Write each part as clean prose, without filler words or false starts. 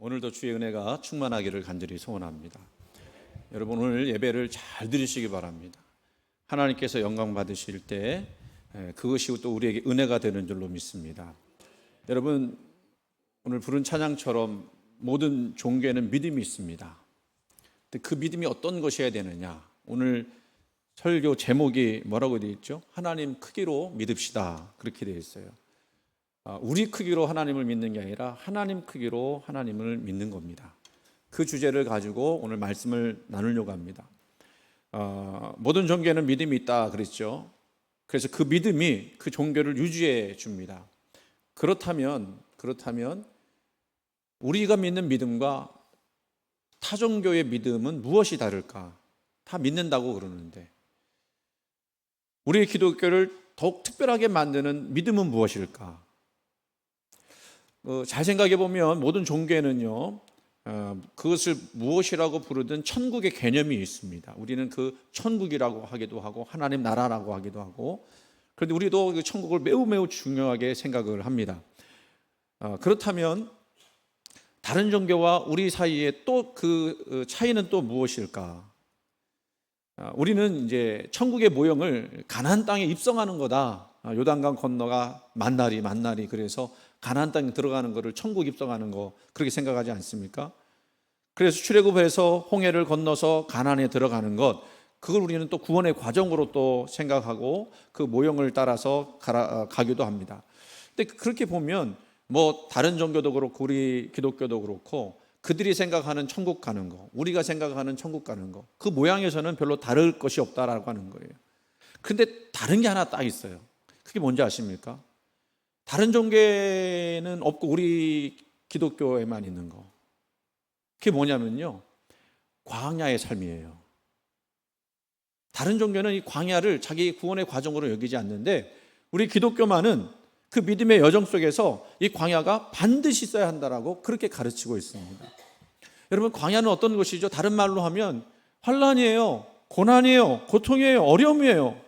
오늘도 주의 은혜가 충만하기를 간절히 소원합니다. 여러분 오늘 예배를 잘 들으시기 바랍니다. 하나님께서 영광 받으실 때 그것이 또 우리에게 은혜가 되는 줄로 믿습니다. 여러분 오늘 부른 찬양처럼 모든 종교에는 믿음이 있습니다. 근데 그 믿음이 어떤 것이어야 되느냐? 오늘 설교 제목이 뭐라고 되어 있죠? 하나님 크기로 믿읍시다. 그렇게 되어 있어요. 우리 크기로 하나님을 믿는 게 아니라 하나님 크기로 하나님을 믿는 겁니다. 그 주제를 가지고 오늘 말씀을 나누려고 합니다. 모든 종교에는 믿음이 있다 그랬죠. 그래서 그 믿음이 그 종교를 유지해 줍니다. 그렇다면 우리가 믿는 믿음과 타 종교의 믿음은 무엇이 다를까? 다 믿는다고 그러는데 우리의 기독교를 더욱 특별하게 만드는 믿음은 무엇일까? 잘 생각해 보면 모든 종교에는요 그것을 무엇이라고 부르든 천국의 개념이 있습니다. 우리는 그 천국이라고 하기도 하고 하나님 나라라고 하기도 하고, 그런데 우리도 그 천국을 매우 중요하게 생각을 합니다. 그렇다면 다른 종교와 우리 사이에 또 그 차이는 또 무엇일까? 우리는 이제 천국의 모형을 가나안 땅에 입성하는 거다. 요단강 건너가 만나리 그래서 가나안 땅에 들어가는 거를 천국 입성하는 거 그렇게 생각하지 않습니까? 그래서 출애굽해서 홍해를 건너서 가나안에 들어가는 것, 그걸 우리는 또 구원의 과정으로 또 생각하고 그 모형을 따라서 가기도 합니다. 근데 그렇게 보면 뭐 다른 종교도 그렇고 우리 기독교도 그렇고 그들이 생각하는 천국 가는 거, 우리가 생각하는 천국 가는 거, 그 모양에서는 별로 다를 것이 없다라고 하는 거예요. 그런데 다른 게 하나 딱 있어요. 그게 뭔지 아십니까? 다른 종교에는 없고 우리 기독교에만 있는 거. 그게 뭐냐면요, 광야의 삶이에요. 다른 종교는 이 광야를 자기 구원의 과정으로 여기지 않는데 우리 기독교만은 그 믿음의 여정 속에서 이 광야가 반드시 있어야 한다라고 그렇게 가르치고 있습니다. 여러분 광야는 어떤 것이죠? 다른 말로 하면 환난이에요, 고난이에요, 고통이에요, 어려움이에요.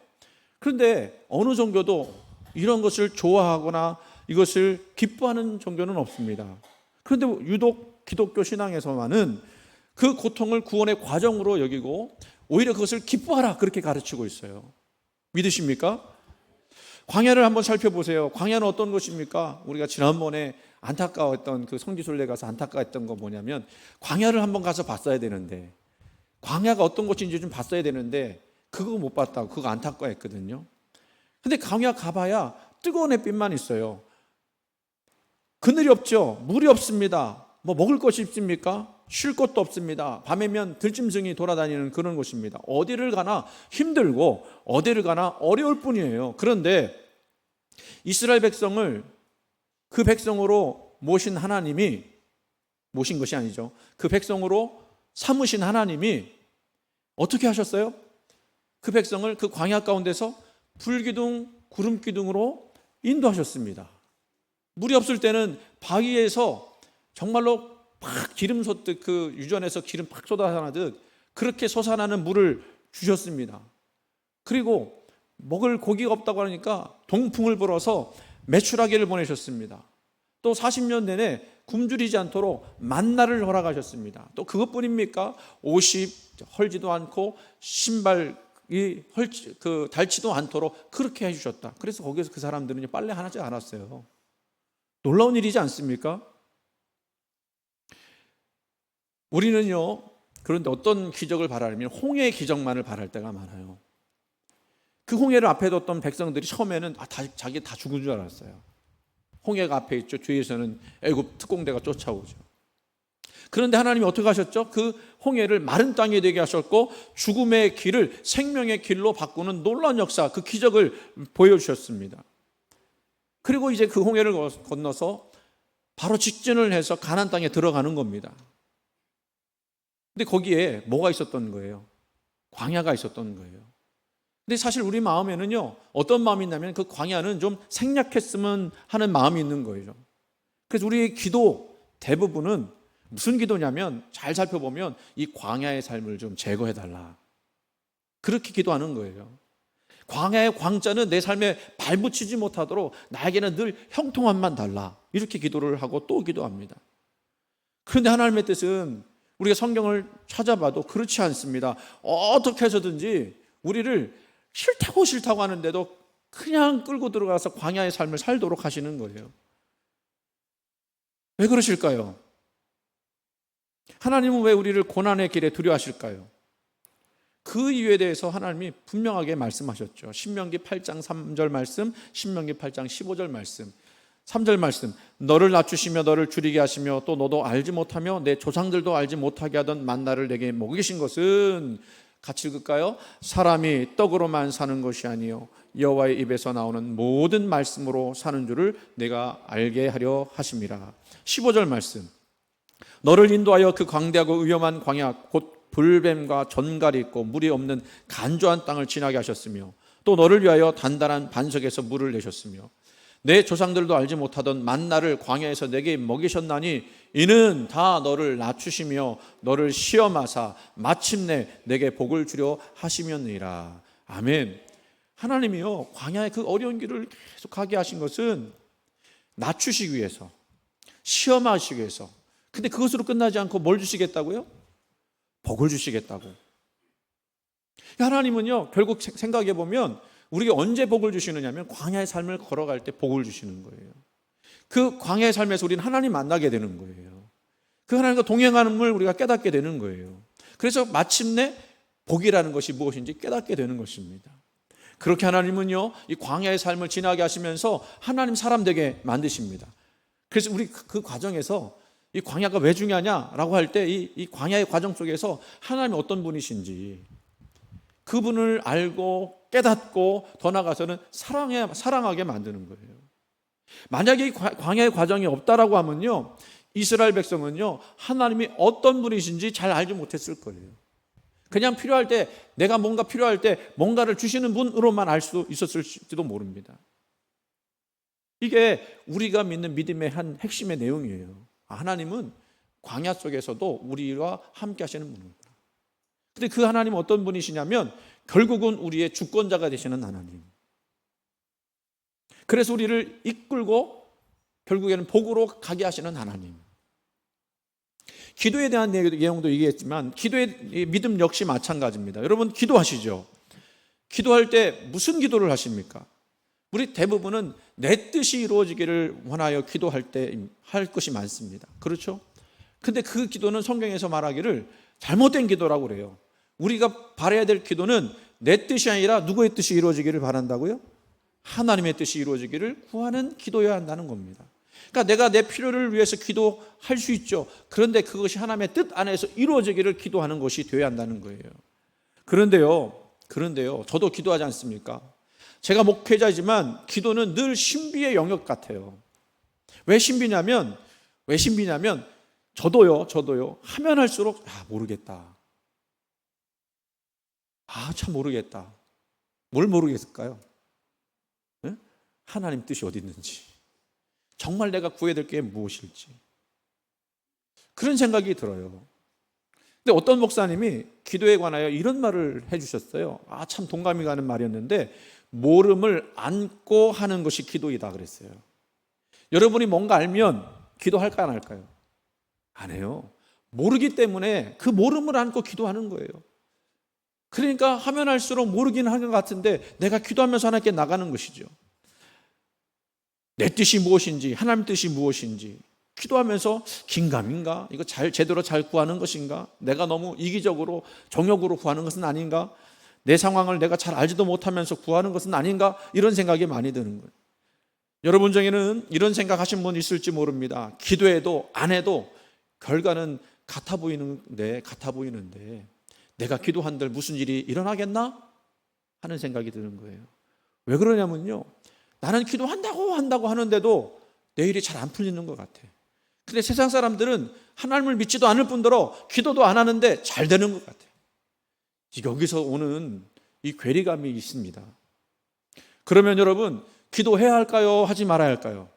그런데 어느 종교도 이런 것을 좋아하거나 이것을 기뻐하는 종교는 없습니다. 그런데 유독 기독교 신앙에서만은 그 고통을 구원의 과정으로 여기고 오히려 그것을 기뻐하라 그렇게 가르치고 있어요. 믿으십니까? 광야를 한번 살펴보세요. 광야는 어떤 것입니까? 우리가 지난번에 안타까웠던 그 성지순례 가서 안타까웠던 거 뭐냐면 광야를 한번 가서 봤어야 되는데, 광야가 어떤 곳인지 좀 봤어야 되는데 그거 못 봤다고 그거 안타까워했거든요. 근데 광야 가봐야 뜨거운 햇빛만 있어요. 그늘이 없죠. 물이 없습니다. 뭐 먹을 것이 있습니까? 쉴 곳도 없습니다. 밤에면 들짐승이 돌아다니는 그런 곳입니다. 어디를 가나 힘들고 어디를 가나 어려울 뿐이에요. 그런데 이스라엘 백성을 그 백성으로 모신 하나님이, 모신 것이 아니죠, 그 백성으로 삼으신 하나님이 어떻게 하셨어요? 그 백성을 그 광야 가운데서 불기둥, 구름기둥으로 인도하셨습니다. 물이 없을 때는 바위에서 정말로 팍 기름 솟듯 그 유전에서 기름 팍 쏟아나듯 그렇게 솟아나는 물을 주셨습니다. 그리고 먹을 고기가 없다고 하니까 동풍을 불어서 메추라기를 보내셨습니다. 또 40년 내내 굶주리지 않도록 만나를 허락하셨습니다. 또 그것뿐입니까? 옷이 헐지도 않고 신발이 닳지도 않도록 그렇게 해주셨다. 그래서 거기서 그 사람들은 빨래 하나지 않았어요. 놀라운 일이지 않습니까? 우리는요, 그런데 어떤 기적을 바라면 홍해의 기적만을 바랄 때가 많아요. 그 홍해를 앞에 뒀던 백성들이 처음에는 자기 다 죽은 줄 알았어요. 홍해가 앞에 있죠. 뒤에서는 애굽 특공대가 쫓아오죠. 그런데 하나님이 어떻게 하셨죠? 그 홍해를 마른 땅이 되게 하셨고 죽음의 길을 생명의 길로 바꾸는 놀라운 역사, 그 기적을 보여주셨습니다. 그리고 이제 그 홍해를 건너서 바로 직진을 해서 가나안 땅에 들어가는 겁니다. 근데 거기에 뭐가 있었던 거예요? 광야가 있었던 거예요. 근데 사실 우리 마음에는요, 어떤 마음이 있냐면 그 광야는 좀 생략했으면 하는 마음이 있는 거예요. 그래서 우리의 기도 대부분은 무슨 기도냐면, 잘 살펴보면 이 광야의 삶을 좀 제거해달라, 그렇게 기도하는 거예요. 광야의 광자는 내 삶에 발붙이지 못하도록 나에게는 늘 형통함만 달라, 이렇게 기도를 하고 또 기도합니다. 그런데 하나님의 뜻은 우리가 성경을 찾아봐도 그렇지 않습니다. 어떻게 해서든지 우리를 싫다고 하는데도 그냥 끌고 들어가서 광야의 삶을 살도록 하시는 거예요. 왜 그러실까요? 하나님은 왜 우리를 고난의 길에 두려워하실까요? 그 이유에 대해서 하나님이 분명하게 말씀하셨죠. 신명기 8장 3절 말씀, 신명기 8장 15절 말씀. 3절 말씀, 너를 낮추시며 너를 줄이게 하시며 또 너도 알지 못하며 내 조상들도 알지 못하게 하던 만나를 내게 먹이신 것은, 같이 읽을까요? 사람이 떡으로만 사는 것이 아니요 여호와의 입에서 나오는 모든 말씀으로 사는 줄을 내가 알게 하려 하심이라. 15절 말씀, 너를 인도하여 그 광대하고 위험한 광야 곧 불뱀과 전갈이 있고 물이 없는 간조한 땅을 지나게 하셨으며 또 너를 위하여 단단한 반석에서 물을 내셨으며 내 조상들도 알지 못하던 만나를 광야에서 내게 먹이셨나니 이는 다 너를 낮추시며 너를 시험하사 마침내 내게 복을 주려 하시면이라. 아멘. 하나님이요, 광야의 그 어려운 길을 계속 가게 하신 것은 낮추시기 위해서, 시험하시기 위해서. 근데 그것으로 끝나지 않고 뭘 주시겠다고요? 복을 주시겠다고. 하나님은요, 결국 생각해 보면 우리가 언제 복을 주시느냐면 광야의 삶을 걸어갈 때 복을 주시는 거예요. 그 광야의 삶에서 우리는 하나님 만나게 되는 거예요. 그 하나님과 동행하는걸 우리가 깨닫게 되는 거예요. 그래서 마침내 복이라는 것이 무엇인지 깨닫게 되는 것입니다. 그렇게 하나님은요, 이 광야의 삶을 지나게 하시면서 하나님 사람 되게 만드십니다. 그래서 우리 그 과정에서 이 광야가 왜 중요하냐라고 할 때 이 광야의 과정 속에서 하나님이 어떤 분이신지 그분을 알고 깨닫고 더 나아가서는 사랑하게 만드는 거예요. 만약에 이 광야의 과정이 없다라고 하면요, 이스라엘 백성은요, 하나님이 어떤 분이신지 잘 알지 못했을 거예요. 그냥 필요할 때, 내가 뭔가 필요할 때 뭔가를 주시는 분으로만 알 수 있었을지도 모릅니다. 이게 우리가 믿는 믿음의 한 핵심의 내용이에요. 하나님은 광야 속에서도 우리와 함께 하시는 분입니다. 근데 그 하나님은 어떤 분이시냐면 결국은 우리의 주권자가 되시는 하나님. 그래서 우리를 이끌고 결국에는 복으로 가게 하시는 하나님. 기도에 대한 내용도 얘기했지만 기도의 믿음 역시 마찬가지입니다. 여러분 기도하시죠? 기도할 때 무슨 기도를 하십니까? 우리 대부분은 내 뜻이 이루어지기를 원하여 기도할 때 할 것이 많습니다. 그렇죠? 근데 그 기도는 성경에서 말하기를 잘못된 기도라고 그래요. 우리가 바라야 될 기도는 내 뜻이 아니라 누구의 뜻이 이루어지기를 바란다고요? 하나님의 뜻이 이루어지기를 구하는 기도여야 한다는 겁니다. 그러니까 내가 내 필요를 위해서 기도할 수 있죠. 그런데 그것이 하나님의 뜻 안에서 이루어지기를 기도하는 것이 되어야 한다는 거예요. 그런데요, 저도 기도하지 않습니까? 제가 목회자이지만 기도는 늘 신비의 영역 같아요. 왜 신비냐면 저도요 하면 할수록 모르겠다. 참 모르겠다. 뭘 모르겠을까요? 네? 하나님 뜻이 어디 있는지, 정말 내가 구해야 될 게 무엇일지, 그런 생각이 들어요. 근데 어떤 목사님이 기도에 관하여 이런 말을 해주셨어요. 참 동감이 가는 말이었는데, 모름을 안고 하는 것이 기도이다 그랬어요. 여러분이 뭔가 알면 기도할까 안 할까요? 안 해요. 모르기 때문에 그 모름을 안고 기도하는 거예요. 그러니까 하면 할수록 모르기는 하는 것 같은데 내가 기도하면서 하나님께 나가는 것이죠. 내 뜻이 무엇인지, 하나님 뜻이 무엇인지 기도하면서 긴가민가? 이거 제대로 잘 구하는 것인가? 내가 너무 이기적으로 정욕으로 구하는 것은 아닌가? 내 상황을 내가 잘 알지도 못하면서 구하는 것은 아닌가? 이런 생각이 많이 드는 거예요. 여러분 중에는 이런 생각하신 분 있을지 모릅니다. 기도해도 안 해도 결과는 같아 보이는데 내가 기도한들 무슨 일이 일어나겠나? 하는 생각이 드는 거예요. 왜 그러냐면요, 나는 기도한다고 하는데도 내 일이 잘 안 풀리는 것 같아. 근데 세상 사람들은 하나님을 믿지도 않을 뿐더러 기도도 안 하는데 잘 되는 것 같아. 여기서 오는 이 괴리감이 있습니다. 그러면 여러분, 기도해야 할까요? 하지 말아야 할까요?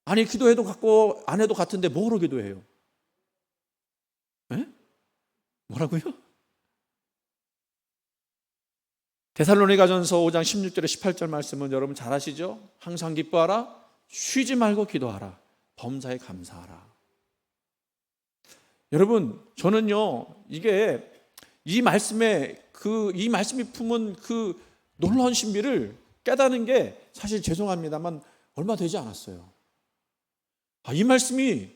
아니, 기도해도 같고 안 해도 같은데 뭐로 기도해요? 에? 뭐라고요? 데살로니가전서 5장 16절에 18절 말씀은 여러분 잘 아시죠? 항상 기뻐하라, 쉬지 말고 기도하라, 범사에 감사하라. 여러분, 저는요, 이게 이 말씀이 품은 그 놀라운 신비를 깨닫는 게 사실 죄송합니다만 얼마 되지 않았어요. 이 말씀이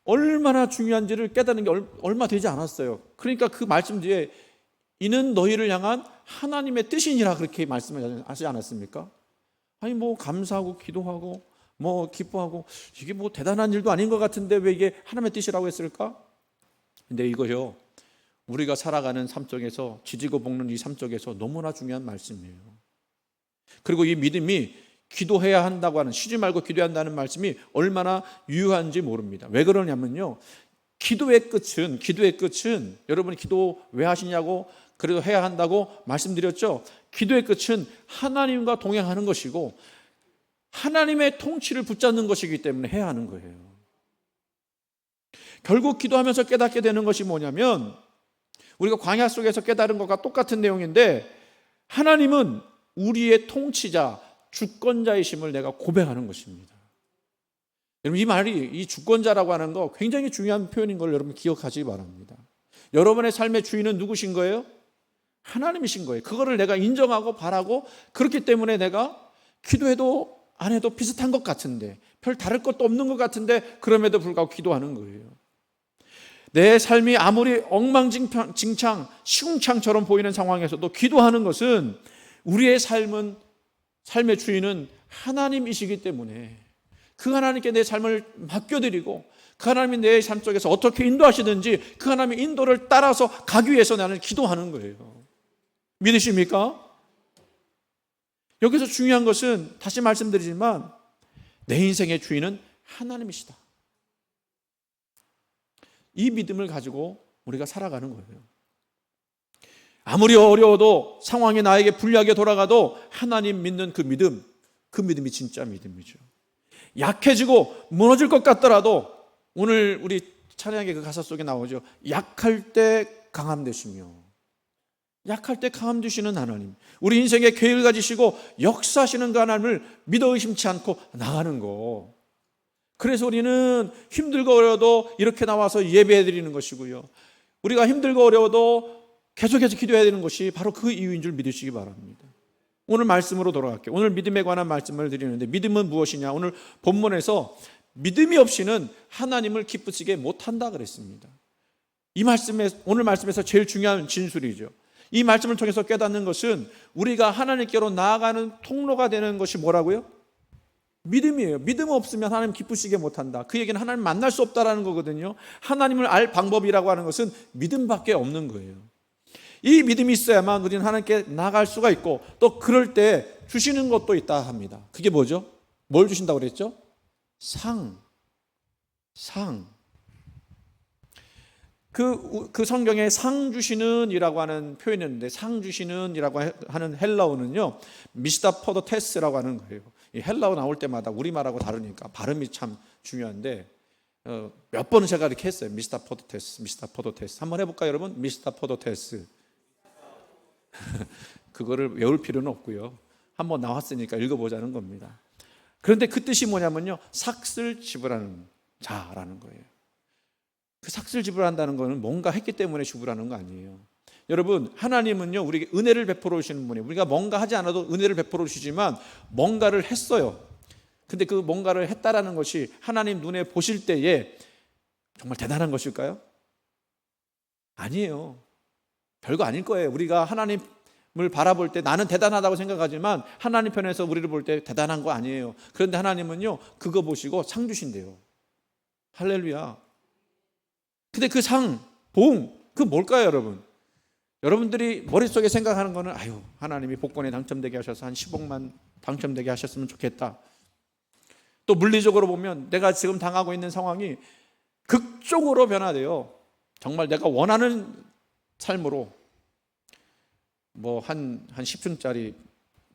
얼마나 중요한지를 깨닫는 게 얼마 되지 않았어요. 그러니까 그 말씀 뒤에 이는 너희를 향한 하나님의 뜻이니라 그렇게 말씀하지 않았습니까? 아니 뭐 감사하고 기도하고 뭐 기뻐하고 이게 뭐 대단한 일도 아닌 것 같은데 왜 이게 하나님의 뜻이라고 했을까? 근데 이거요, 우리가 살아가는 삶 속에서, 지지고 볶는 이 삶 속에서 너무나 중요한 말씀이에요. 그리고 이 믿음이 기도해야 한다고 하는, 쉬지 말고 기도해야 한다는 말씀이 얼마나 유효한지 모릅니다. 왜 그러냐면요, 기도의 끝은 여러분이 기도 왜 하시냐고, 그래도 해야 한다고 말씀드렸죠. 기도의 끝은 하나님과 동행하는 것이고 하나님의 통치를 붙잡는 것이기 때문에 해야 하는 거예요. 결국 기도하면서 깨닫게 되는 것이 뭐냐면, 우리가 광야 속에서 깨달은 것과 똑같은 내용인데, 하나님은 우리의 통치자, 주권자이심을 내가 고백하는 것입니다. 여러분, 이 말이, 이 주권자라고 하는 거 굉장히 중요한 표현인 걸 여러분 기억하시기 바랍니다. 여러분의 삶의 주인은 누구신 거예요? 하나님이신 거예요. 그거를 내가 인정하고 바라고, 그렇기 때문에 내가 기도해도 안 해도 비슷한 것 같은데, 별 다를 것도 없는 것 같은데 그럼에도 불구하고 기도하는 거예요. 내 삶이 아무리 엉망진창, 시궁창처럼 보이는 상황에서도 기도하는 것은, 우리의 삶의 주인은 하나님이시기 때문에 그 하나님께 내 삶을 맡겨드리고, 그 하나님이 내 삶 속에서 어떻게 인도하시든지 그 하나님의 인도를 따라서 가기 위해서 나는 기도하는 거예요. 믿으십니까? 여기서 중요한 것은, 다시 말씀드리지만, 내 인생의 주인은 하나님이시다. 이 믿음을 가지고 우리가 살아가는 거예요. 아무리 어려워도, 상황이 나에게 불리하게 돌아가도 하나님 믿는 그 믿음이 진짜 믿음이죠. 약해지고 무너질 것 같더라도, 오늘 우리 찬양의 그 가사 속에 나오죠. 약할 때 강함 되시며, 약할 때 강함 되시는 하나님, 우리 인생에 계획을 가지시고 역사하시는 그 하나님을 믿어 의심치 않고 나가는 거. 그래서 우리는 힘들고 어려워도 이렇게 나와서 예배해 드리는 것이고요, 우리가 힘들고 어려워도 계속해서 기도해야 되는 것이 바로 그 이유인 줄 믿으시기 바랍니다. 오늘 말씀으로 돌아갈게요. 오늘 믿음에 관한 말씀을 드리는데, 믿음은 무엇이냐? 오늘 본문에서 믿음이 없이는 하나님을 기쁘시게 못한다 그랬습니다. 오늘 말씀에서 제일 중요한 진술이죠. 이 말씀을 통해서 깨닫는 것은, 우리가 하나님께로 나아가는 통로가 되는 것이 뭐라고요? 믿음이에요. 믿음 없으면 하나님 기쁘시게 못한다. 그 얘기는 하나님 만날 수 없다라는 거거든요. 하나님을 알 방법이라고 하는 것은 믿음밖에 없는 거예요. 이 믿음이 있어야만 우리는 하나님께 나아갈 수가 있고, 또 그럴 때 주시는 것도 있다 합니다. 그게 뭐죠? 뭘 주신다고 그랬죠? 상. 그 성경에 상 주시는 이라고 하는 표현이 있는데, 상 주시는 이라고 하는 헬라어는요, 미스타포도테스라고 하는 거예요. 이 헬라어 나올 때마다 우리말하고 다르니까 발음이 참 중요한데, 몇 번은 제가 이렇게 했어요. 미스타포도테스. 한번 해볼까요, 여러분? 미스타포도테스. 그거를 외울 필요는 없고요, 한번 나왔으니까 읽어보자는 겁니다. 그런데 그 뜻이 뭐냐면요, 삭슬 지불하는 자라는 거예요. 그 삭슬 지불한다는 거는 뭔가 했기 때문에 지불하는 거 아니에요. 여러분, 하나님은요, 우리에게 은혜를 베풀어 주시는 분이에요. 우리가 뭔가 하지 않아도 은혜를 베풀어 주시지만 뭔가를 했어요. 근데 그 뭔가를 했다라는 것이 하나님 눈에 보실 때에 정말 대단한 것일까요? 아니에요. 별거 아닐 거예요. 우리가 하나님을 바라볼 때 나는 대단하다고 생각하지만 하나님 편에서 우리를 볼 때 대단한 거 아니에요. 그런데 하나님은요, 그거 보시고 상 주신대요. 할렐루야. 근데 그 상, 봉, 그 뭘까요, 여러분? 여러분들이 머릿속에 생각하는 거는, 하나님이 복권에 당첨되게 하셔서 한 10억만 당첨되게 하셨으면 좋겠다. 또 물리적으로 보면 내가 지금 당하고 있는 상황이 극적으로 변화돼요. 정말 내가 원하는 삶으로, 뭐 한 10층짜리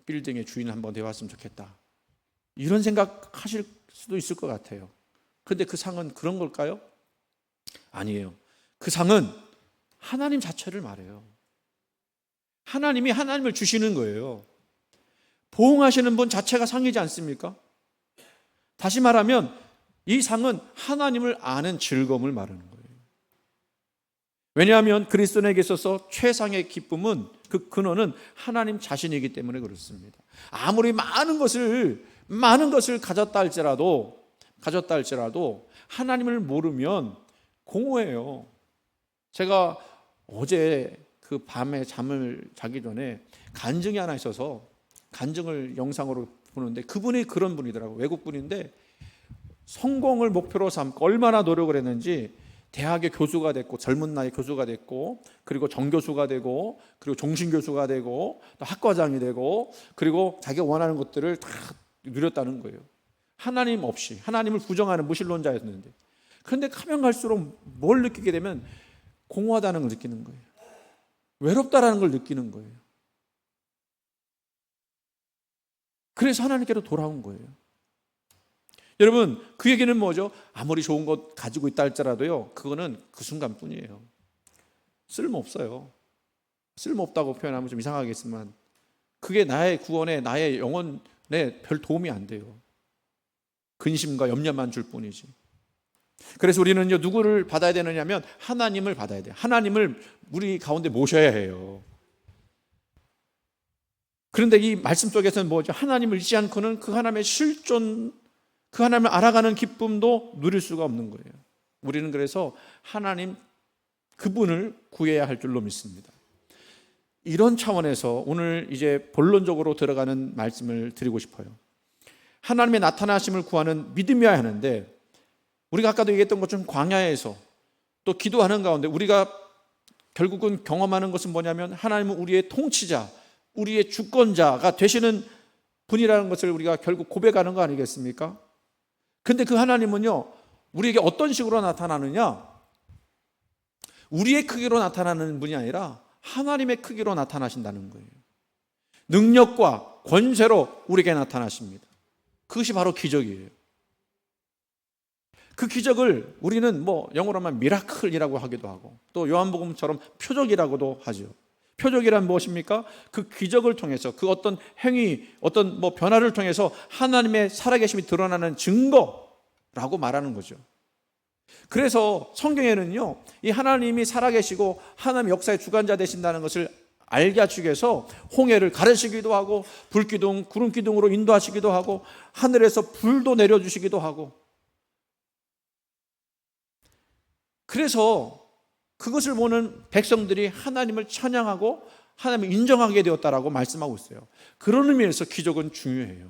빌딩의 주인 한번 되어왔으면 좋겠다, 이런 생각하실 수도 있을 것 같아요. 그런데 그 상은 그런 걸까요? 아니에요. 그 상은 하나님 자체를 말해요. 하나님이 하나님을 주시는 거예요. 보응하시는 분 자체가 상이지 않습니까? 다시 말하면 이 상은 하나님을 아는 즐거움을 말하는 거예요. 왜냐하면 그리스도인에게 있어서 최상의 기쁨은 그 근원은 하나님 자신이기 때문에 그렇습니다. 아무리 많은 것을 가졌다 할지라도 하나님을 모르면 공허해요. 제가 어제 그 밤에 잠을 자기 전에 간증이 하나 있어서 간증을 영상으로 보는데, 그분이 그런 분이더라고요. 외국분인데 성공을 목표로 삼고 얼마나 노력을 했는지 대학의 교수가 됐고, 젊은 나이에 교수가 됐고, 그리고 정교수가 되고, 그리고 종신교수가 되고, 또 학과장이 되고, 그리고 자기가 원하는 것들을 다 누렸다는 거예요. 하나님 없이, 하나님을 부정하는 무신론자였는데, 그런데 가면 갈수록 뭘 느끼게 되면 공허하다는 걸 느끼는 거예요. 외롭다라는 걸 느끼는 거예요. 그래서 하나님께로 돌아온 거예요. 여러분, 그 얘기는 뭐죠? 아무리 좋은 것 가지고 있다 할지라도요, 그거는 그 순간뿐이에요. 쓸모없어요. 쓸모없다고 표현하면 좀 이상하겠지만 그게 나의 구원에, 나의 영혼에 별 도움이 안 돼요. 근심과 염려만 줄 뿐이지. 그래서 우리는요, 누구를 받아야 되느냐면 하나님을 받아야 돼요. 하나님을 우리 가운데 모셔야 해요. 그런데 이 말씀 속에서는 뭐죠? 하나님을 잊지 않고는 그 하나님의 실존, 그 하나님을 알아가는 기쁨도 누릴 수가 없는 거예요. 우리는 그래서 하나님 그분을 구해야 할 줄로 믿습니다. 이런 차원에서 오늘 이제 본론적으로 들어가는 말씀을 드리고 싶어요. 하나님의 나타나심을 구하는 믿음이어야 하는데, 우리가 아까도 얘기했던 것처럼 광야에서 또 기도하는 가운데 우리가 결국은 경험하는 것은 뭐냐면, 하나님은 우리의 통치자, 우리의 주권자가 되시는 분이라는 것을 우리가 결국 고백하는 거 아니겠습니까? 근데 그 하나님은요, 우리에게 어떤 식으로 나타나느냐? 우리의 크기로 나타나는 분이 아니라 하나님의 크기로 나타나신다는 거예요. 능력과 권세로 우리에게 나타나십니다. 그것이 바로 기적이에요. 그 기적을 우리는 영어로 하면 미라클이라고 하기도 하고, 또 요한복음처럼 표적이라고도 하죠. 표적이란 무엇입니까? 그 기적을 통해서, 그 어떤 행위, 어떤 변화를 통해서 하나님의 살아계심이 드러나는 증거라고 말하는 거죠. 그래서 성경에는요, 이 하나님이 살아계시고 하나님 역사의 주관자 되신다는 것을 알게 하시기 위해서 홍해를 가르시기도 하고, 불기둥, 구름기둥으로 인도하시기도 하고, 하늘에서 불도 내려주시기도 하고, 그래서 그것을 보는 백성들이 하나님을 찬양하고 하나님을 인정하게 되었다라고 말씀하고 있어요. 그런 의미에서 기적은 중요해요.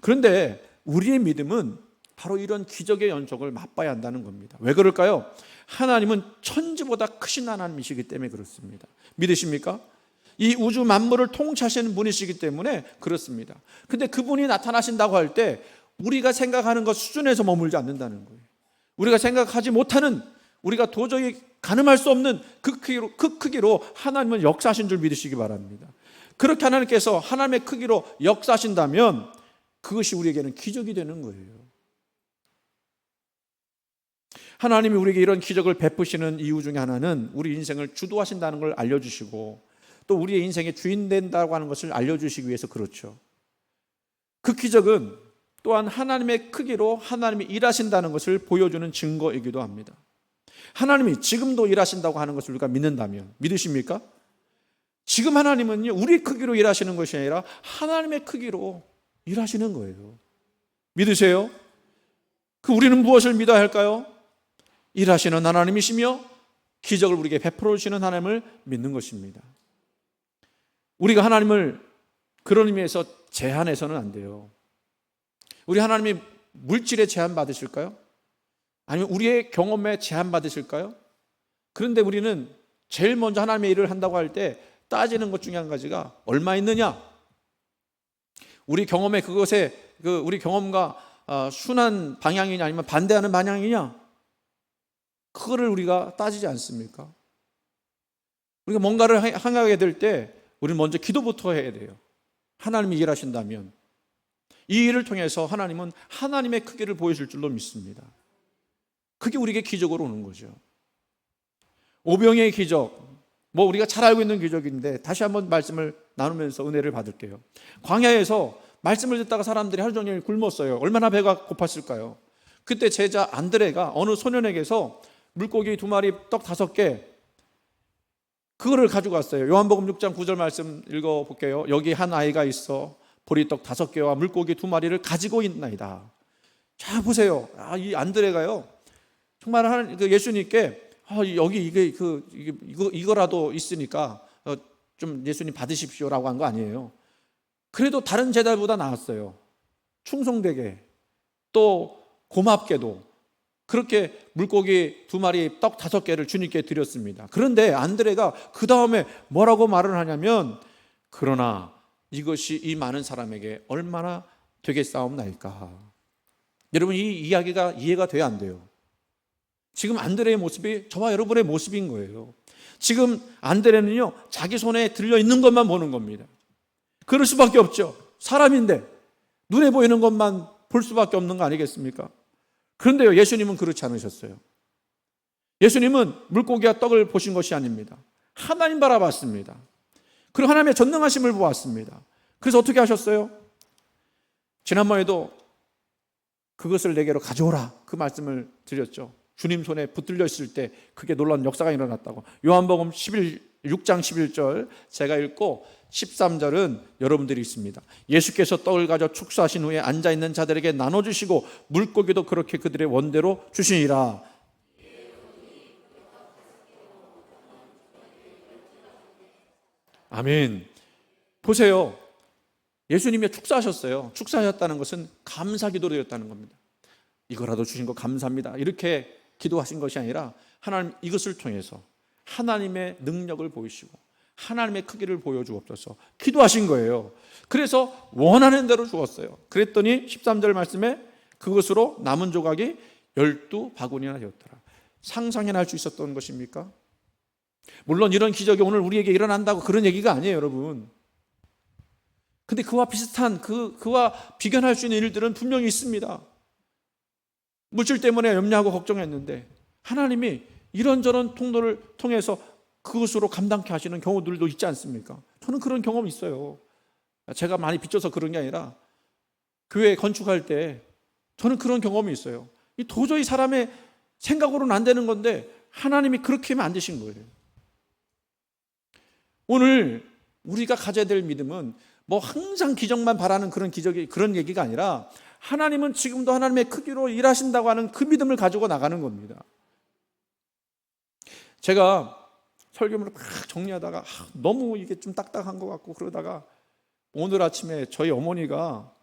그런데 우리의 믿음은 바로 이런 기적의 연속을 맛봐야 한다는 겁니다. 왜 그럴까요? 하나님은 천지보다 크신 하나님이시기 때문에 그렇습니다. 믿으십니까? 이 우주 만물을 통치하시는 분이시기 때문에 그렇습니다. 근데 그분이 나타나신다고 할 때 우리가 생각하는 것 수준에서 머물지 않는다는 거예요. 우리가 생각하지 못하는, 우리가 도저히 가늠할 수 없는 그 크기로 하나님은 역사하신 줄 믿으시기 바랍니다. 그렇게 하나님께서 하나님의 크기로 역사하신다면 그것이 우리에게는 기적이 되는 거예요. 하나님이 우리에게 이런 기적을 베푸시는 이유 중에 하나는 우리 인생을 주도하신다는 걸 알려주시고, 또 우리의 인생의 주인 된다고 하는 것을 알려주시기 위해서 그렇죠. 그 기적은 또한 하나님의 크기로 하나님이 일하신다는 것을 보여주는 증거이기도 합니다. 하나님이 지금도 일하신다고 하는 것을 우리가 믿는다면, 믿으십니까? 지금 하나님은요, 우리 크기로 일하시는 것이 아니라 하나님의 크기로 일하시는 거예요. 믿으세요? 우리는 무엇을 믿어야 할까요? 일하시는 하나님이시며 기적을 우리에게 베풀어 주시는 하나님을 믿는 것입니다. 우리가 하나님을 그런 의미에서 제한해서는 안 돼요. 우리 하나님이 물질에 제한 받으실까요? 아니면 우리의 경험에 제한 받으실까요? 그런데 우리는 제일 먼저 하나님의 일을 한다고 할 때 따지는 것 중에 한 가지가 얼마 있느냐? 우리 경험에 그것에 우리 경험과 순한 방향이냐 아니면 반대하는 방향이냐? 그거를 우리가 따지지 않습니까? 우리가 뭔가를 행하게 될 때 우리는 먼저 기도부터 해야 돼요. 하나님이 일하신다면 이 일을 통해서 하나님은 하나님의 크기를 보여줄 줄로 믿습니다. 그게 우리에게 기적으로 오는 거죠. 오병의 기적, 우리가 잘 알고 있는 기적인데 다시 한번 말씀을 나누면서 은혜를 받을게요. 광야에서 말씀을 듣다가 사람들이 하루 종일 굶었어요. 얼마나 배가 고팠을까요? 그때 제자 안드레가 어느 소년에게서 물고기 2마리, 떡 5개, 그거를 가지고 왔어요. 요한복음 6장 9절 말씀 읽어볼게요. 여기 한 아이가 있어 보리떡 5개와 물고기 2마리를 가지고 있나이다. 자, 보세요. 이 안드레가요, 정말 예수님께 여기 이거라도 있으니까 좀 예수님 받으십시오라고 한 거 아니에요. 그래도 다른 제자보다 나았어요. 충성되게, 또 고맙게도 그렇게 물고기 2마리, 떡 5개를 주님께 드렸습니다. 그런데 안드레가 그 다음에 뭐라고 말을 하냐면, 그러나 이것이 이 많은 사람에게 얼마나 되겠사옵나이까. 여러분, 이 이야기가 이해가 돼야 안 돼요? 지금 안드레의 모습이 저와 여러분의 모습인 거예요. 지금 안드레는요, 자기 손에 들려있는 것만 보는 겁니다. 그럴 수밖에 없죠. 사람인데 눈에 보이는 것만 볼 수밖에 없는 거 아니겠습니까? 그런데요, 예수님은 그렇지 않으셨어요. 예수님은 물고기와 떡을 보신 것이 아닙니다. 하나님 바라봤습니다. 그리고 하나님의 전능하심을 보았습니다. 그래서 어떻게 하셨어요? 지난번에도 그것을 내게로 가져오라, 그 말씀을 드렸죠. 주님 손에 붙들려 있을 때 그게 놀라운 역사가 일어났다고. 요한복음 6장 11절 제가 읽고 13절은 여러분들이 있습니다. 예수께서 떡을 가져 축사하신 후에 앉아있는 자들에게 나눠주시고 물고기도 그렇게 그들의 원대로 주시니라. 아멘. 보세요. 예수님이 축사하셨어요. 축사하셨다는 것은 감사 기도를 드렸다는 겁니다. 이거라도 주신 거 감사합니다, 이렇게 기도하신 것이 아니라 하나님, 이것을 통해서 하나님의 능력을 보이시고 하나님의 크기를 보여주옵소서 기도하신 거예요. 그래서 원하는 대로 주었어요. 그랬더니 13절 말씀에 그것으로 남은 조각이 12바구니나 되었더라. 상상이나 할 수 있었던 것입니까? 물론 이런 기적이 오늘 우리에게 일어난다고 그런 얘기가 아니에요, 여러분. 근데 그와 비슷한, 그와 비견할 수 있는 일들은 분명히 있습니다. 물질 때문에 염려하고 걱정했는데 하나님이 이런저런 통로를 통해서 그것으로 감당케 하시는 경우들도 있지 않습니까? 저는 그런 경험이 있어요. 제가 많이 빚져서 그런 게 아니라 교회 건축할 때 저는 그런 경험이 있어요. 도저히 사람의 생각으로는 안 되는 건데 하나님이 그렇게 만드신 거예요. 오늘 우리가 가져야 될 믿음은 뭐 항상 기적만 바라는 그런 얘기가 아니라 하나님은 지금도 하나님의 크기로 일하신다고 하는 그 믿음을 가지고 나가는 겁니다. 제가 설교문을 막 정리하다가 너무 이게 좀 딱딱한 것 같고 그러다가 오늘 아침에 저희 어머니가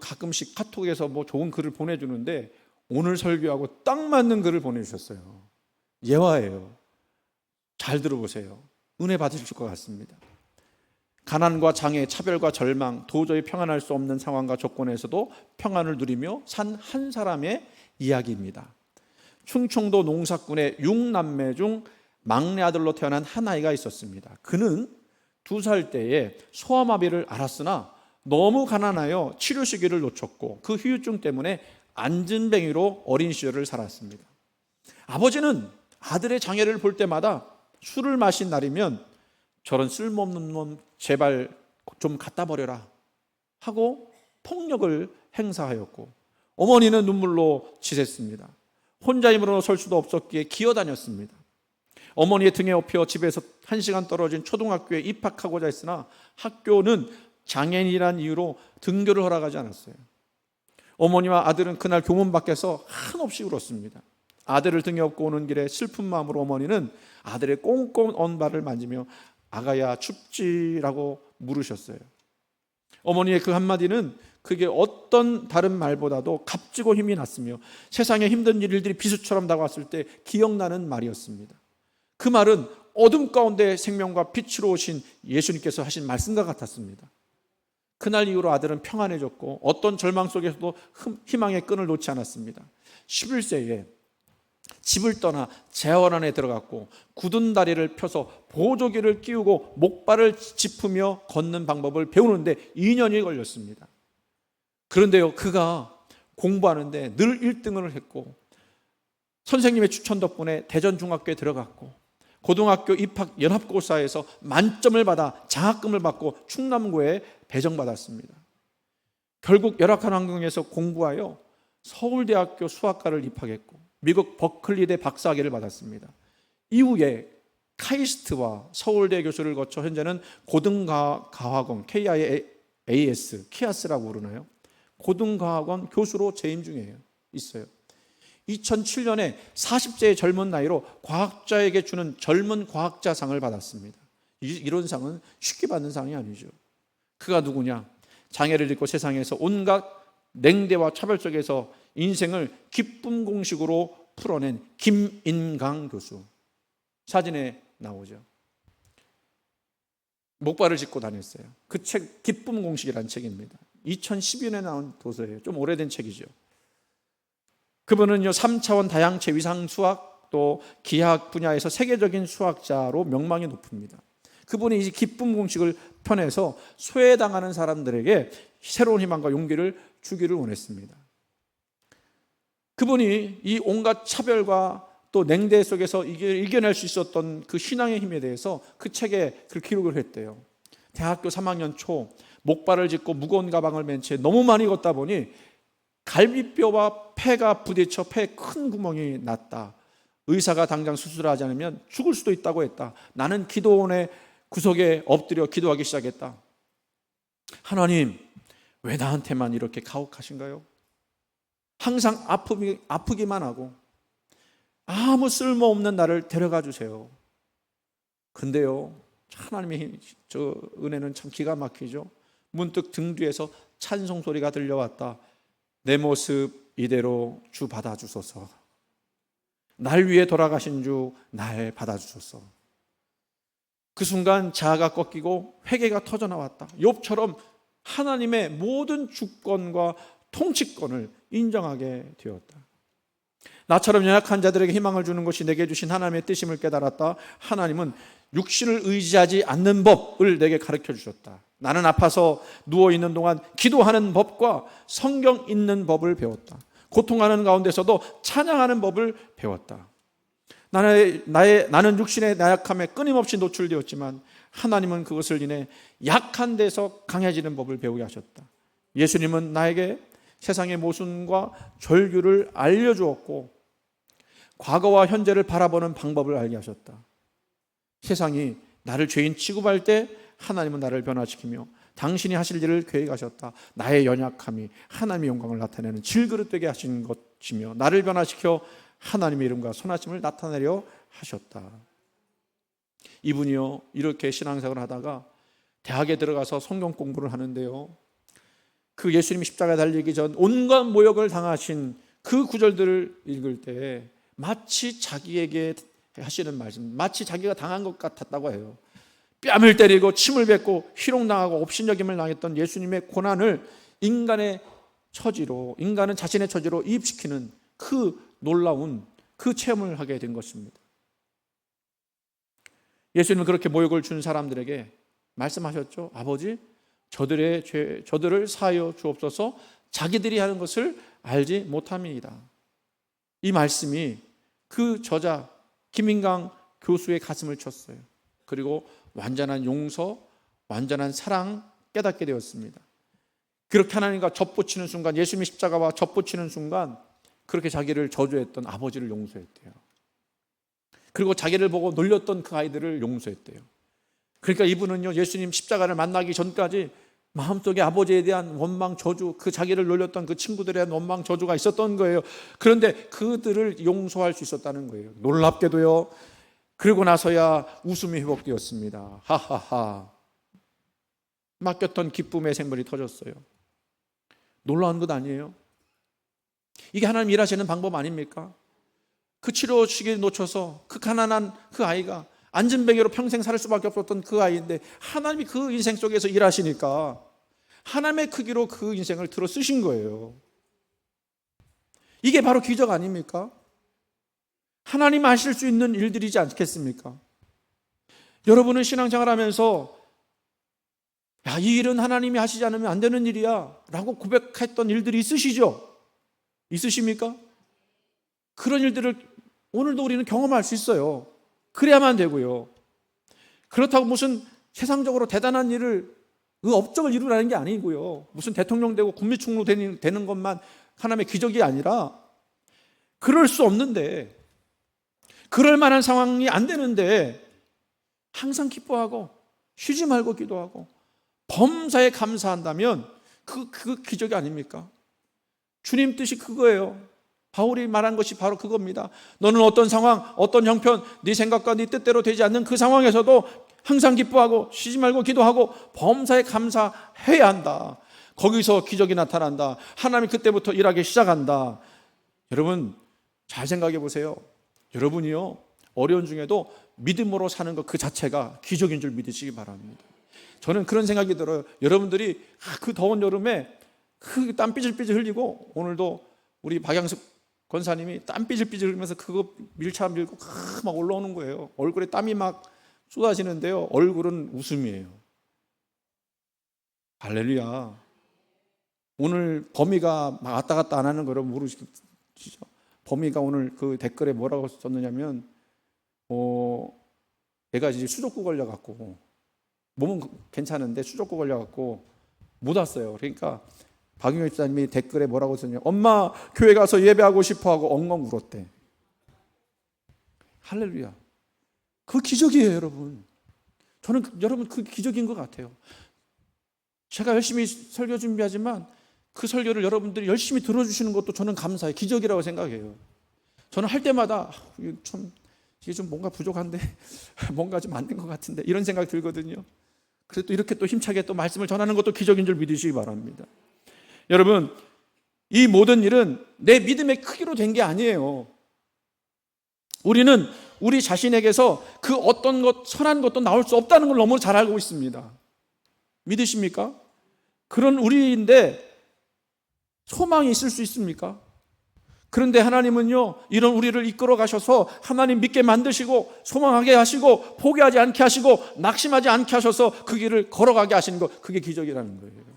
가끔씩 카톡에서 뭐 좋은 글을 보내주는데 오늘 설교하고 딱 맞는 글을 보내주셨어요. 예화예요. 잘 들어보세요. 은혜 받으실 것 같습니다. 가난과 장애, 차별과 절망, 도저히 평안할 수 없는 상황과 조건에서도 평안을 누리며 산 한 사람의 이야기입니다. 충청도 농사꾼의 6남매 중 막내 아들로 태어난 한 아이가 있었습니다. 그는 2살 때에 소아마비를 앓았으나 너무 가난하여 치료 시기를 놓쳤고 그 후유증 때문에 안진뱅이로 어린 시절을 살았습니다. 아버지는 아들의 장애를 볼 때마다 술을 마신 날이면 저런 쓸모없는 놈 제발 좀 갖다 버려라 하고 폭력을 행사하였고 어머니는 눈물로 지샜습니다. 혼자 힘으로 설 수도 없었기에 기어다녔습니다. 어머니의 등에 업혀 집에서 1시간 떨어진 초등학교에 입학하고자 했으나 학교는 장애인이라는 이유로 등교를 허락하지 않았어요. 어머니와 아들은 그날 교문 밖에서 한없이 울었습니다. 아들을 등에 업고 오는 길에 슬픈 마음으로 어머니는 아들의 꽁꽁 언 발을 만지며 아가야 춥지라고 물으셨어요. 어머니의 그 한마디는 그게 어떤 다른 말보다도 값지고 힘이 났으며 세상에 힘든 일들이 비수처럼 다가왔을 때 기억나는 말이었습니다. 그 말은 어둠 가운데 생명과 빛으로 오신 예수님께서 하신 말씀과 같았습니다. 그날 이후로 아들은 평안해졌고 어떤 절망 속에서도 희망의 끈을 놓지 않았습니다. 11세에 집을 떠나 재활 안에 들어갔고 굳은 다리를 펴서 보조기를 끼우고 목발을 짚으며 걷는 방법을 배우는데 2년이 걸렸습니다. 그런데요, 그가 공부하는데 늘 1등을 했고 선생님의 추천 덕분에 대전중학교에 들어갔고 고등학교 입학 연합고사에서 만점을 받아 장학금을 받고 충남고에 배정받았습니다. 결국 열악한 환경에서 공부하여 서울대학교 수학과를 입학했고 미국 버클리대 박사학위를 받았습니다. 이후에 카이스트와 서울대 교수를 거쳐 현재는 고등과학원 KIAS, 키아스라고 부르나요? 고등과학원 교수로 재임 중에 있어요. 2007년에 40세의 젊은 나이로 과학자에게 주는 젊은 과학자상을 받았습니다. 이런 상은 쉽게 받는 상이 아니죠. 그가 누구냐? 장애를 입고 세상에서 온갖 냉대와 차별 속에서 인생을 기쁨 공식으로 풀어낸 김인강 교수. 사진에 나오죠. 목발을 짚고 다녔어요. 그 책 기쁨 공식이라는 책입니다. 2012년에 나온 도서예요. 좀 오래된 책이죠. 그분은요 3차원 다양체 위상 수학 또 기하학 분야에서 세계적인 수학자로 명망이 높습니다. 그분이 이 기쁨 공식을 펴내서 소외당하는 사람들에게 새로운 희망과 용기를 주기를 원했습니다. 그분이 이 온갖 차별과 또 냉대 속에서 이겨낼 수 있었던 그 신앙의 힘에 대해서 그 책에 그 기록을 했대요. 대학교 3학년 초 목발을 짚고 무거운 가방을 맨 채 너무 많이 걷다 보니 갈비뼈와 폐가 부딪혀 폐에 큰 구멍이 났다. 의사가 당장 수술하지 않으면 죽을 수도 있다고 했다. 나는 기도원의 구석에 엎드려 기도하기 시작했다. 하나님, 왜 나한테만 이렇게 가혹하신가요? 항상 아프기만 하고 아무 쓸모없는 나를 데려가 주세요. 근데요, 하나님의 저 은혜는 참 기가 막히죠. 문득 등 뒤에서 찬송 소리가 들려왔다. 내 모습 이대로 주 받아주소서. 날 위해 돌아가신 주 날 받아주소서. 그 순간 자아가 꺾이고 회개가 터져나왔다. 욥처럼 하나님의 모든 주권과 통치권을 인정하게 되었다. 나처럼 연약한 자들에게 희망을 주는 것이 내게 주신 하나님의 뜻임을 깨달았다. 하나님은 육신을 의지하지 않는 법을 내게 가르쳐 주셨다. 나는 아파서 누워있는 동안 기도하는 법과 성경 읽는 법을 배웠다. 고통하는 가운데서도 찬양하는 법을 배웠다. 나는 육신의 나약함에 끊임없이 노출되었지만 하나님은 그것을 인해 약한 데서 강해지는 법을 배우게 하셨다. 예수님은 나에게 세상의 모순과 절규를 알려주었고 과거와 현재를 바라보는 방법을 알게 하셨다. 세상이 나를 죄인 취급할 때 하나님은 나를 변화시키며 당신이 하실 일을 계획하셨다. 나의 연약함이 하나님의 영광을 나타내는 질그릇 되게 하신 것이며 나를 변화시켜 하나님의 이름과 선하심을 나타내려 하셨다. 이분이요 이렇게 신앙생활을 하다가 대학에 들어가서 성경 공부를 하는데요, 그 예수님이 십자가에 달리기 전 온갖 모욕을 당하신 그 구절들을 읽을 때 마치 자기에게 하시는 말씀, 마치 자기가 당한 것 같았다고 해요. 뺨을 때리고 침을 뱉고 희롱당하고 업신여김을 당했던 예수님의 고난을 인간은 자신의 처지로 이입시키는 그 놀라운 그 체험을 하게 된 것입니다. 예수님은 그렇게 모욕을 준 사람들에게 말씀하셨죠. 아버지, 저들을 사하여 주옵소서. 자기들이 하는 것을 알지 못함이니이다. 이 말씀이 그 저자 김인강 교수의 가슴을 쳤어요. 그리고 완전한 용서, 완전한 사랑 깨닫게 되었습니다. 그렇게 하나님과 접붙이는 순간, 예수님이 십자가와 접붙이는 순간 그렇게 자기를 저주했던 아버지를 용서했대요. 그리고 자기를 보고 놀렸던 그 아이들을 용서했대요. 그러니까 이분은요, 예수님 십자가를 만나기 전까지 마음속에 아버지에 대한 원망, 저주, 그 자기를 놀렸던 그 친구들에 대한 원망, 저주가 있었던 거예요. 그런데 그들을 용서할 수 있었다는 거예요. 놀랍게도요. 그리고 나서야 웃음이 회복되었습니다. 하하하. 맡겼던 기쁨의 샘물이 터졌어요. 놀라운 것 아니에요? 이게 하나님 일하시는 방법 아닙니까? 그 치료 시기를 놓쳐서 그 가난한 그 아이가 안전뱅이로 평생 살 수밖에 없었던 그 아이인데 하나님이 그 인생 속에서 일하시니까 하나님의 크기로 그 인생을 들어 쓰신 거예요. 이게 바로 기적 아닙니까? 하나님 하실 수 있는 일들이지 않겠습니까? 여러분은 신앙생활하면서 이 일은 하나님이 하시지 않으면 안 되는 일이야 라고 고백했던 일들이 있으시죠? 있으십니까? 그런 일들을 오늘도 우리는 경험할 수 있어요. 그래야만 되고요. 그렇다고 무슨 세상적으로 대단한 일을, 그 업적을 이루라는 게 아니고요. 무슨 대통령 되고 국무총리 되는 것만 하나님의 기적이 아니라 그럴 수 없는데, 그럴 만한 상황이 안 되는데 항상 기뻐하고 쉬지 말고 기도하고 범사에 감사한다면 그 기적이 아닙니까? 주님 뜻이 그거예요. 바울이 말한 것이 바로 그겁니다. 너는 어떤 상황, 어떤 형편, 네 생각과 네 뜻대로 되지 않는 그 상황에서도 항상 기뻐하고 쉬지 말고 기도하고 범사에 감사해야 한다. 거기서 기적이 나타난다. 하나님이 그때부터 일하기 시작한다. 여러분 잘 생각해 보세요. 여러분이요, 어려운 중에도 믿음으로 사는 것 그 자체가 기적인 줄 믿으시기 바랍니다. 저는 그런 생각이 들어요. 여러분들이 그 더운 여름에 그 땀 삐질삐질 흘리고, 오늘도 우리 박양숙 권사님이 땀 삐질삐질 흘리면서 그거 밀차 밀고 막 올라오는 거예요. 얼굴에 땀이 막 쏟아지는데요, 얼굴은 웃음이에요. 할렐루야. 오늘 범이가 막 왔다 갔다 안 하는 거 여러분 모르시죠? 범이가 오늘 그 댓글에 뭐라고 썼느냐면, 얘가 이제 수족구 걸려갖고 몸은 괜찮은데 수족구 걸려갖고 못 왔어요. 그러니까 박용현 집사님이 댓글에 뭐라고 썼냐면, 엄마 교회 가서 예배하고 싶어하고 엉엉 울었대. 할렐루야. 그 기적이에요, 여러분. 저는 여러분 그 기적인 것 같아요. 제가 열심히 설교 준비하지만 그 설교를 여러분들이 열심히 들어주시는 것도 저는 감사해요. 기적이라고 생각해요. 저는 할 때마다 이게 좀 뭔가 부족한데 뭔가 좀 안 된 것 같은데 이런 생각이 들거든요. 그래서 또 이렇게 또 힘차게 또 말씀을 전하는 것도 기적인 줄 믿으시기 바랍니다. 여러분, 이 모든 일은 내 믿음의 크기로 된 게 아니에요. 우리는 우리 자신에게서 그 어떤 것, 선한 것도 나올 수 없다는 걸 너무 잘 알고 있습니다. 믿으십니까? 그런 우리인데 소망이 있을 수 있습니까? 그런데 하나님은요, 이런 우리를 이끌어 가셔서 하나님 믿게 만드시고 소망하게 하시고 포기하지 않게 하시고 낙심하지 않게 하셔서 그 길을 걸어가게 하시는 것, 그게 기적이라는 거예요.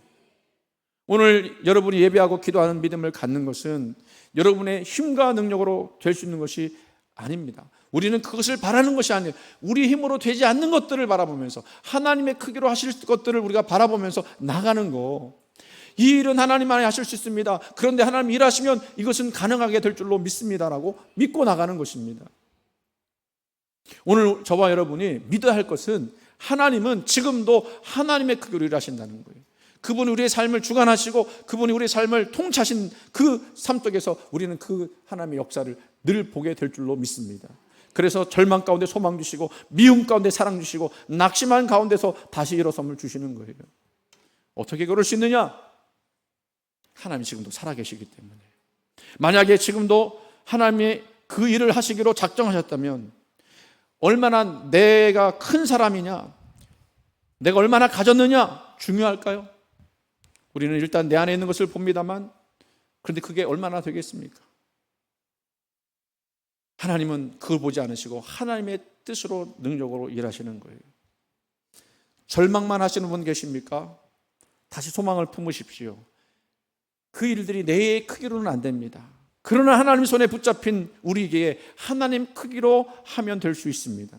오늘 여러분이 예배하고 기도하는 믿음을 갖는 것은 여러분의 힘과 능력으로 될 수 있는 것이 아닙니다. 우리는 그것을 바라는 것이 아니에요. 우리 힘으로 되지 않는 것들을 바라보면서 하나님의 크기로 하실 것들을 우리가 바라보면서 나가는 거, 이 일은 하나님만이 하실 수 있습니다. 그런데 하나님 일하시면 이것은 가능하게 될 줄로 믿습니다라고 믿고 나가는 것입니다. 오늘 저와 여러분이 믿어야 할 것은 하나님은 지금도 하나님의 크기로 일하신다는 거예요. 그분이 우리의 삶을 주관하시고 그분이 우리의 삶을 통치하신 그 삶 속에서 우리는 그 하나님의 역사를 늘 보게 될 줄로 믿습니다. 그래서 절망 가운데 소망 주시고 미움 가운데 사랑 주시고 낙심한 가운데서 다시 일어섬을 주시는 거예요. 어떻게 그럴 수 있느냐? 하나님이 지금도 살아계시기 때문에. 만약에 지금도 하나님이 그 일을 하시기로 작정하셨다면 얼마나 내가 큰 사람이냐, 내가 얼마나 가졌느냐 중요할까요? 우리는 일단 내 안에 있는 것을 봅니다만, 그런데 그게 얼마나 되겠습니까? 하나님은 그걸 보지 않으시고 하나님의 뜻으로 능력으로 일하시는 거예요. 절망만 하시는 분 계십니까? 다시 소망을 품으십시오. 그 일들이 내 크기로는 안 됩니다. 그러나 하나님 손에 붙잡힌 우리에게 하나님 크기로 하면 될 수 있습니다.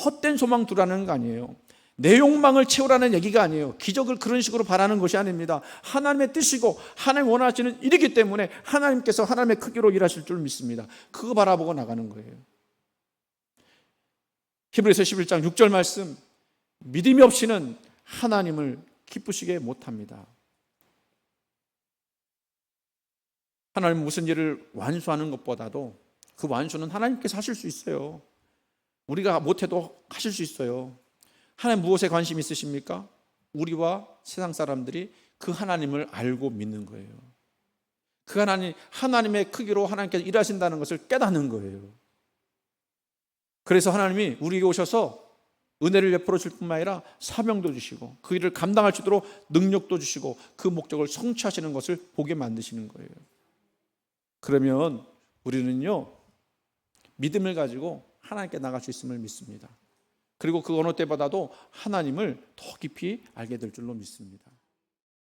헛된 소망 두라는 거 아니에요. 내 욕망을 채우라는 얘기가 아니에요. 기적을 그런 식으로 바라는 것이 아닙니다. 하나님의 뜻이고 하나님 원하시는 일이기 때문에 하나님께서 하나님의 크기로 일하실 줄 믿습니다. 그거 바라보고 나가는 거예요. 히브리서 11장 6절 말씀, 믿음이 없이는 하나님을 기쁘시게 못합니다. 하나님 무슨 일을 완수하는 것보다도 그 완수는 하나님께서 하실 수 있어요. 우리가 못해도 하실 수 있어요. 하나님 무엇에 관심 있으십니까? 우리와 세상 사람들이 그 하나님을 알고 믿는 거예요. 그 하나님의 크기로 하나님께서 일하신다는 것을 깨닫는 거예요. 그래서 하나님이 우리에게 오셔서 은혜를 베풀어 줄 뿐만 아니라 사명도 주시고 그 일을 감당할 수 있도록 능력도 주시고 그 목적을 성취하시는 것을 보게 만드시는 거예요. 그러면 우리는요, 믿음을 가지고 하나님께 나갈 수 있음을 믿습니다. 그리고 그 어느 때보다도 하나님을 더 깊이 알게 될 줄로 믿습니다.